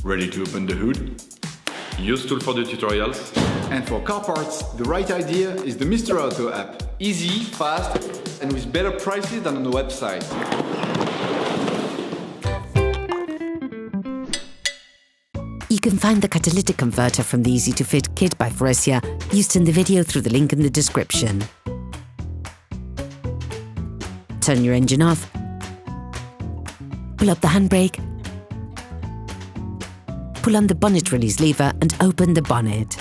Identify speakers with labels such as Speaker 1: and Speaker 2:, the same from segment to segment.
Speaker 1: Ready to open the hood? UseTool for the tutorials.
Speaker 2: And for car parts, the right idea is the Mr. Auto app. Easy, fast, and with better prices than on the website.
Speaker 3: You can find the catalytic converter from the Easy to Fit kit by Faurecia used in the video through the link in the description. Turn your engine off, pull up the handbrake, pull on the bonnet release lever and open the bonnet.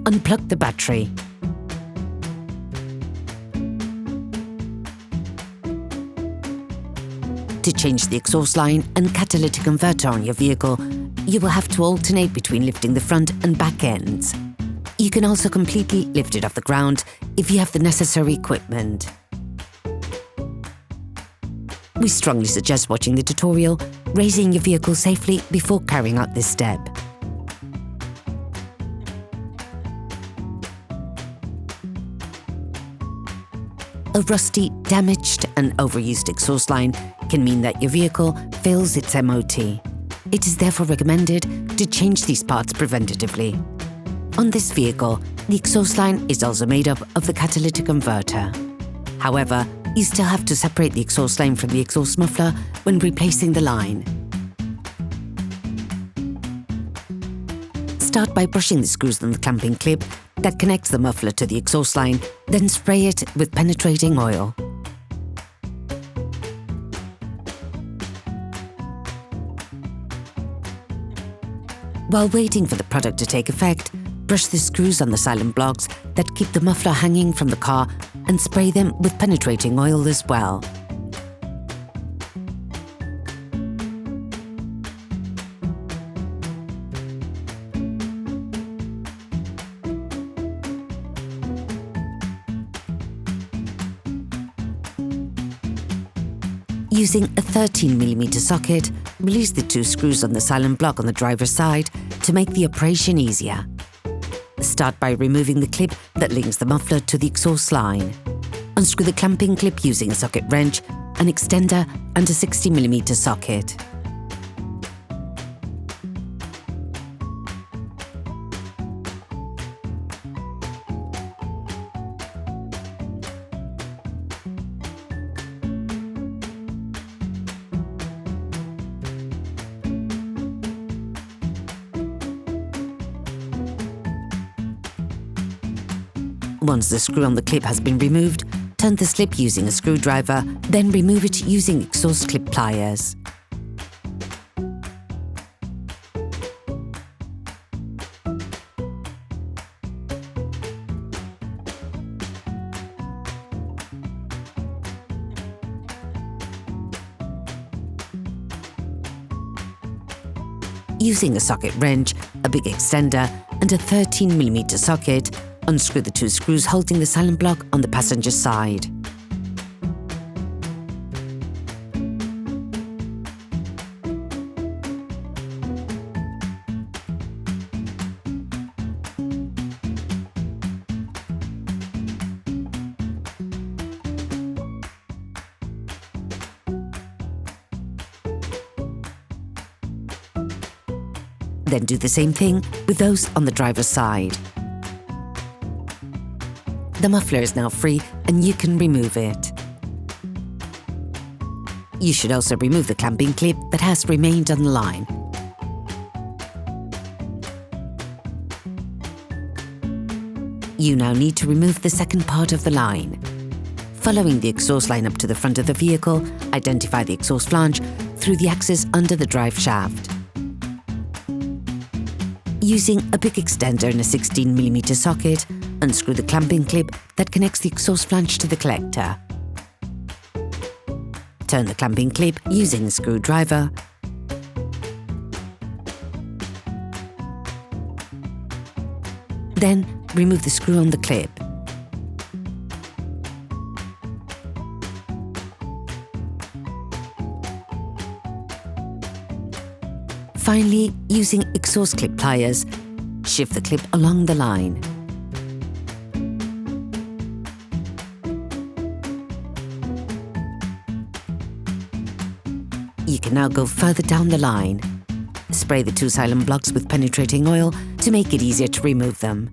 Speaker 3: Unplug the battery. To change the exhaust line and catalytic converter on your vehicle, you will have to alternate between lifting the front and back ends. You can also completely lift it off the ground if you have the necessary equipment. We strongly suggest watching the tutorial, raising your vehicle safely before carrying out this step. A rusty, damaged and overused exhaust line can mean that your vehicle fails its MOT. It is therefore recommended to change these parts preventatively. On this vehicle, the exhaust line is also made up of the catalytic converter. However, you still have to separate the exhaust line from the exhaust muffler when replacing the line. Start by brushing the screws on the clamping clip that connects the muffler to the exhaust line, then spray it with penetrating oil. While waiting for the product to take effect, brush the screws on the silent blocks that keep the muffler hanging from the car and spray them with penetrating oil as well. Using a 13mm socket, release the two screws on the silent block on the driver's side to make the operation easier. Start by removing the clip that links the muffler to the exhaust line. Unscrew the clamping clip using a socket wrench, an extender and a 60mm socket. Once the screw on the clip has been removed, turn the slip using a screwdriver, then remove it using exhaust clip pliers. Using a socket wrench, a big extender and a 13mm socket, unscrew the two screws holding the silent block on the passenger side. Then do the same thing with those on the driver's side. The muffler is now free and you can remove it. You should also remove the clamping clip that has remained on the line. You now need to remove the second part of the line. Following the exhaust line up to the front of the vehicle, identify the exhaust flange through the axis under the drive shaft. Using a big extender and a 16mm socket, unscrew the clamping clip that connects the exhaust flange to the collector. Turn the clamping clip using a screwdriver. Then remove the screw on the clip. Finally, using exhaust clip pliers, shift the clip along the line. You can now go further down the line. Spray the 2 silent blocks with penetrating oil to make it easier to remove them.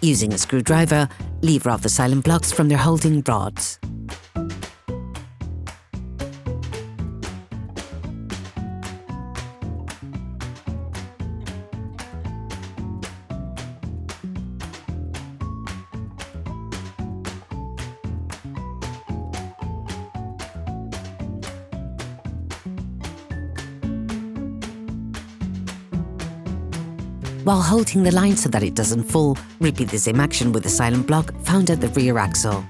Speaker 3: Using a screwdriver, lever off the silent blocks from their holding rods. While holding the line so that it doesn't fall, repeat the same action with the silent block found at the rear axle.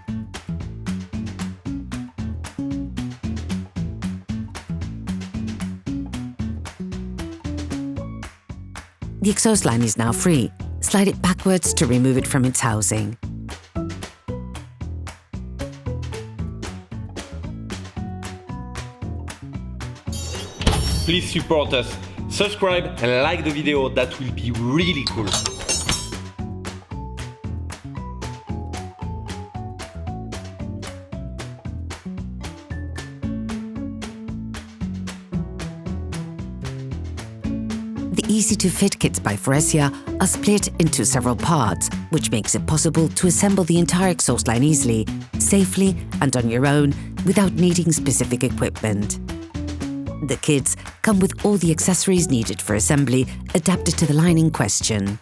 Speaker 3: The exhaust line is now free. Slide it backwards to remove it from its housing.
Speaker 4: Please support us. Subscribe and like the video, that will be really cool.
Speaker 3: The easy-to-fit kits by Faurecia are split into several parts, which makes it possible to assemble the entire exhaust line easily, safely and on your own without needing specific equipment. The kits come with all the accessories needed for assembly adapted to the line in question.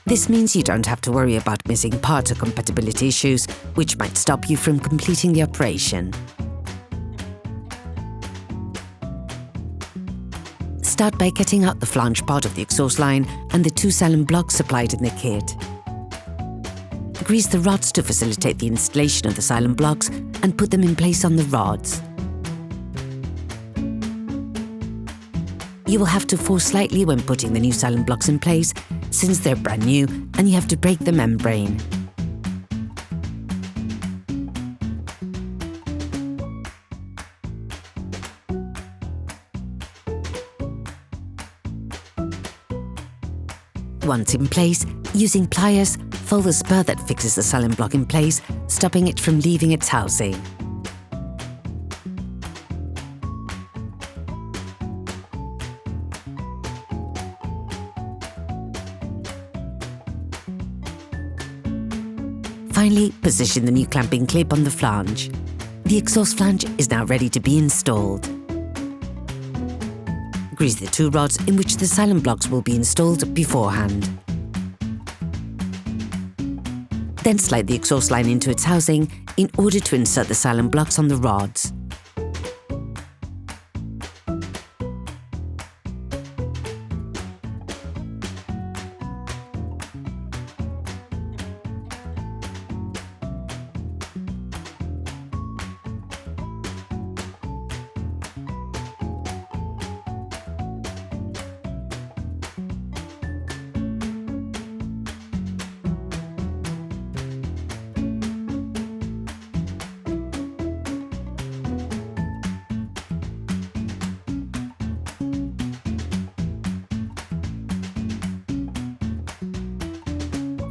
Speaker 3: This means you don't have to worry about missing parts or compatibility issues, which might stop you from completing the operation. Start by cutting out the flange part of the exhaust line and the 2 silent blocks supplied in the kit. Grease the rods to facilitate the installation of the silent blocks and put them in place on the rods. You will have to force slightly when putting the new silent blocks in place, since they're brand new and you have to break the membrane. Once in place, using pliers, fold the spur that fixes the silent block in place, stopping it from leaving its housing. Finally, position the new clamping clip on the flange. The exhaust flange is now ready to be installed. Grease the 2 rods in which the silent blocks will be installed beforehand. Then slide the exhaust line into its housing in order to insert the silent blocks on the rods.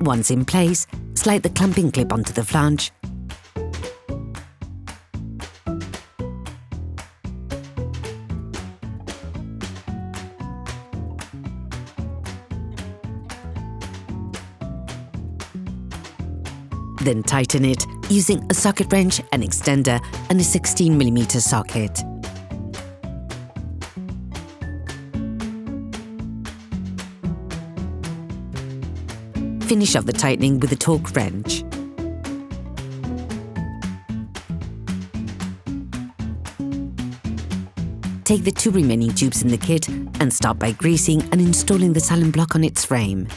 Speaker 3: Once in place, slide the clamping clip onto the flange. Then tighten it using a socket wrench, an extender and a 16mm socket. Finish off the tightening with a torque wrench. Take the 2 remaining tubes in the kit and start by greasing and installing the silent block on its frame.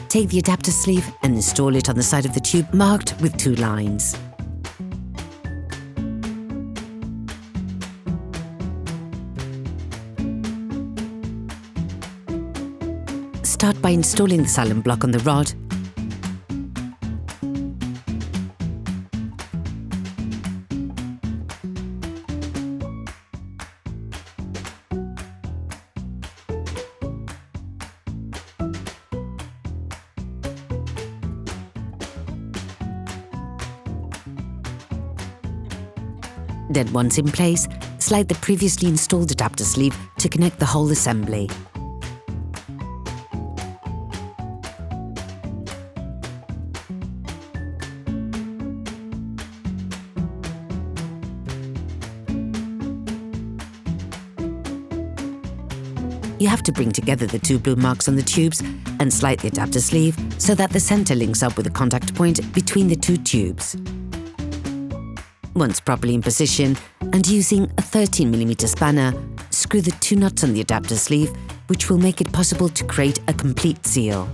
Speaker 3: Take the adapter sleeve and install it on the side of the tube marked with 2 lines. Start by installing the silent block on the rod. Then once in place, slide the previously installed adapter sleeve to connect the whole assembly. You have to bring together the two blue marks on the tubes and slide the adapter sleeve so that the center links up with the contact point between the two tubes. Once properly in position, and using a 13mm spanner, screw the two nuts on the adapter sleeve, which will make it possible to create a complete seal.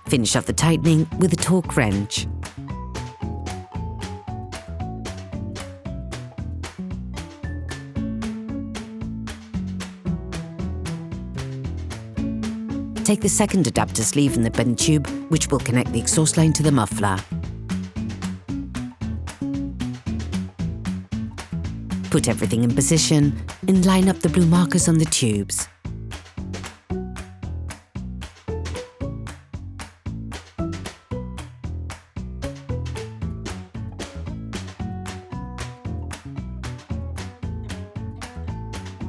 Speaker 3: Finish off the tightening with a torque wrench. Take the second adapter sleeve and the bent tube, which will connect the exhaust line to the muffler. Put everything in position and line up the blue markers on the tubes.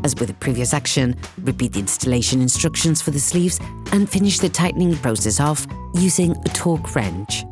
Speaker 3: As with the previous action, repeat the installation instructions for the sleeves and finish the tightening process off using a torque wrench.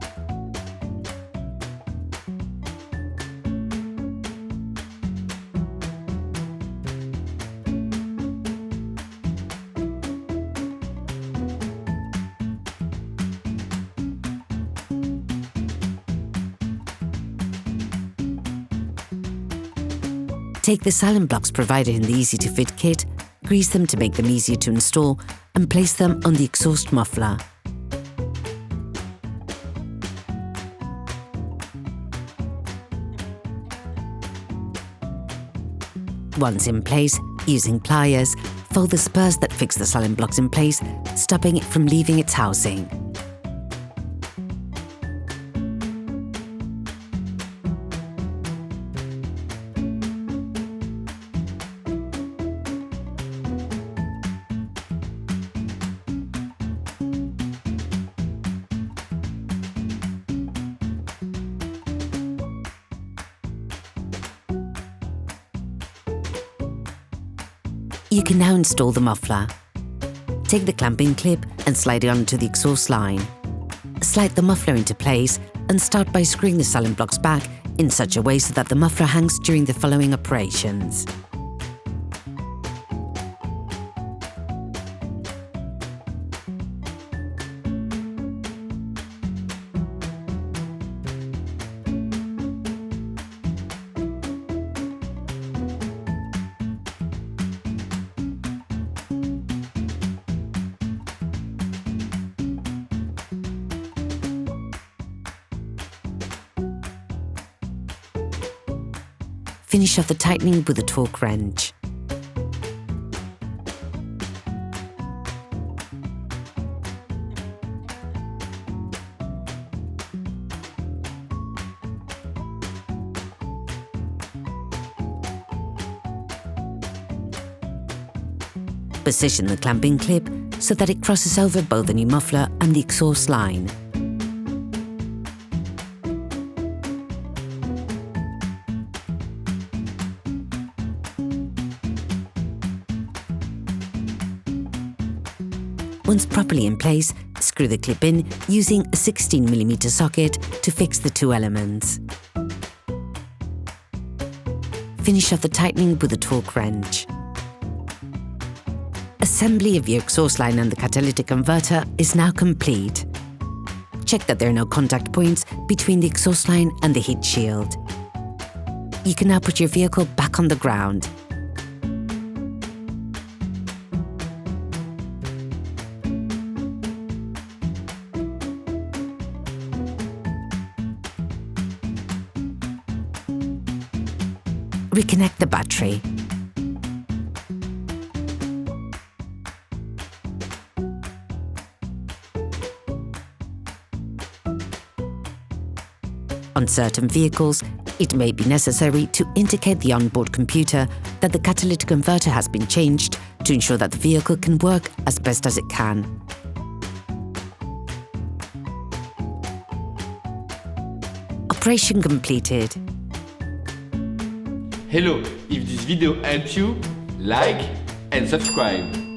Speaker 3: Take the silent blocks provided in the easy-to-fit kit, grease them to make them easier to install, and place them on the exhaust muffler. Once in place, using pliers, fold the spurs that fix the silent blocks in place, stopping it from leaving its housing. You can now install the muffler. Take the clamping clip and slide it onto the exhaust line. Slide the muffler into place and start by screwing the silent blocks back in such a way so that the muffler hangs during the following operations. Finish off the tightening with a torque wrench. Position the clamping clip so that it crosses over both the new muffler and the exhaust line. Once properly in place, screw the clip in using a 16mm socket to fix the two elements. Finish off the tightening with a torque wrench. Assembly of your exhaust line and the catalytic converter is now complete. Check that there are no contact points between the exhaust line and the heat shield. You can now put your vehicle back on the ground. Reconnect the battery. On certain vehicles, it may be necessary to indicate the onboard computer that the catalytic converter has been changed to ensure that the vehicle can work as best as it can. Operation completed.
Speaker 2: Hello, if this video helped you, like and subscribe.